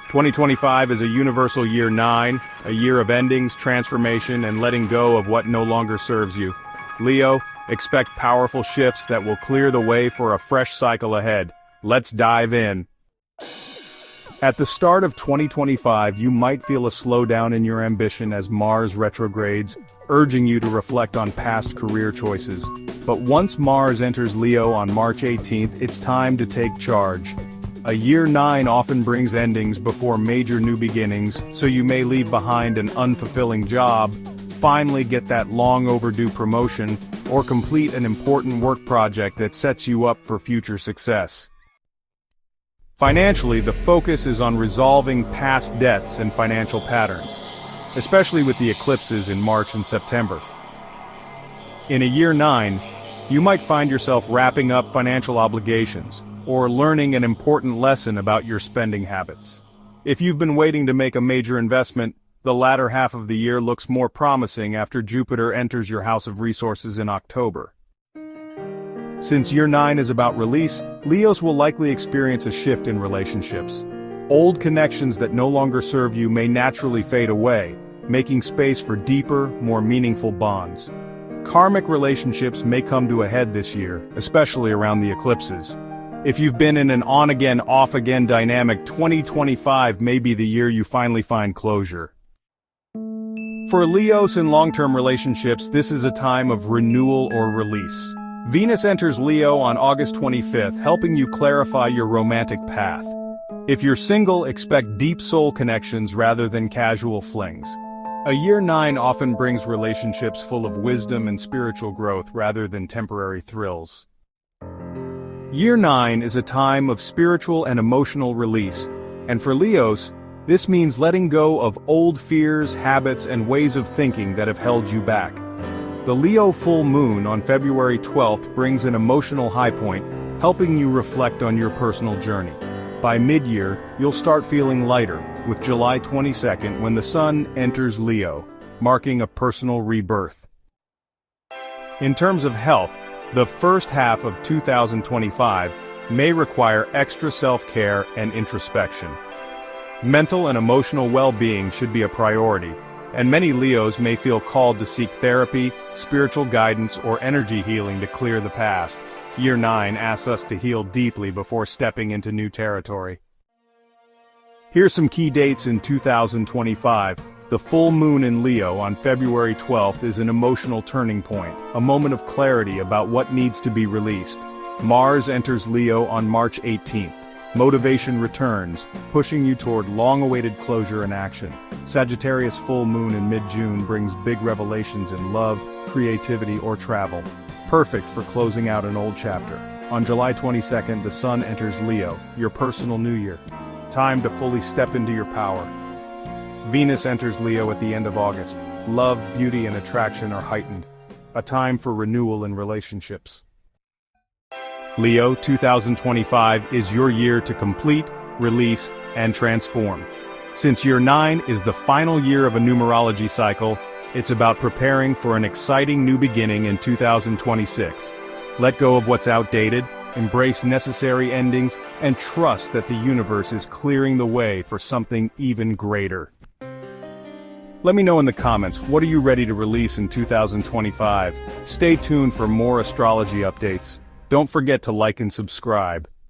2025 is a universal year 9, a year of endings, transformation, and letting go of what no longer serves you. Leo, expect powerful shifts that will clear the way for a fresh cycle ahead. Let's dive in. At the start of 2025, you might feel a slowdown in your ambition as Mars retrogrades, urging you to reflect on past career choices. But once Mars enters Leo on March 18th, it's time to take charge. A year 9 often brings endings before major new beginnings, so you may leave behind an unfulfilling job, finally get that long overdue promotion, or complete an important work project that sets you up for future success. Financially, the focus is on resolving past debts and financial patterns, especially with the eclipses in March and September. In a year 9, you might find yourself wrapping up financial obligations, or learning an important lesson about your spending habits. If you've been waiting to make a major investment, the latter half of the year looks more promising after Jupiter enters your house of resources in October. Since year 9 is about release, Leos will likely experience a shift in relationships. Old connections that no longer serve you may naturally fade away, making space for deeper, more meaningful bonds. Karmic relationships may come to a head this year, especially around the eclipses. If you've been in an on-again, off-again dynamic, 2025 may be the year you finally find closure. For Leos in long-term relationships, this is a time of renewal or release. Venus enters Leo on August 25th, helping you clarify your romantic path. If you're single, expect deep soul connections rather than casual flings. A year 9 often brings relationships full of wisdom and spiritual growth rather than temporary thrills. Year 9 is a time of spiritual and emotional release, and for Leos, this means letting go of old fears, habits, and ways of thinking that have held you back. The Leo full moon on February 12th brings an emotional high point, helping you reflect on your personal journey. By mid-year, you'll start feeling lighter, with July 22nd when the Sun enters Leo, marking a personal rebirth. In terms of health, the first half of 2025 may require extra self-care and introspection. Mental and emotional well-being should be a priority, and many Leos may feel called to seek therapy, spiritual guidance, or energy healing to clear the past. Year 9 asks us to heal deeply before stepping into new territory. Here's some key dates in 2025. The full moon in Leo on February 12th is an emotional turning point, a moment of clarity about what needs to be released. Mars enters Leo on March 18th. Motivation returns, pushing you toward long-awaited closure and action. Sagittarius full moon in mid-June brings big revelations in love, creativity, or travel. Perfect for closing out an old chapter. On July 22nd, the Sun enters Leo, your personal new year. Time to fully step into your power. Venus enters Leo at the end of August. Love, beauty, and attraction are heightened. A time for renewal in relationships. Leo, 2025 is your year to complete, release, and transform. Since year 9 is the final year of a numerology cycle, it's about preparing for an exciting new beginning in 2026. Let go of what's outdated, embrace necessary endings, and trust that the universe is clearing the way for something even greater. Let me know in the comments, what are you ready to release in 2025? Stay tuned for more astrology updates. Don't forget to like and subscribe.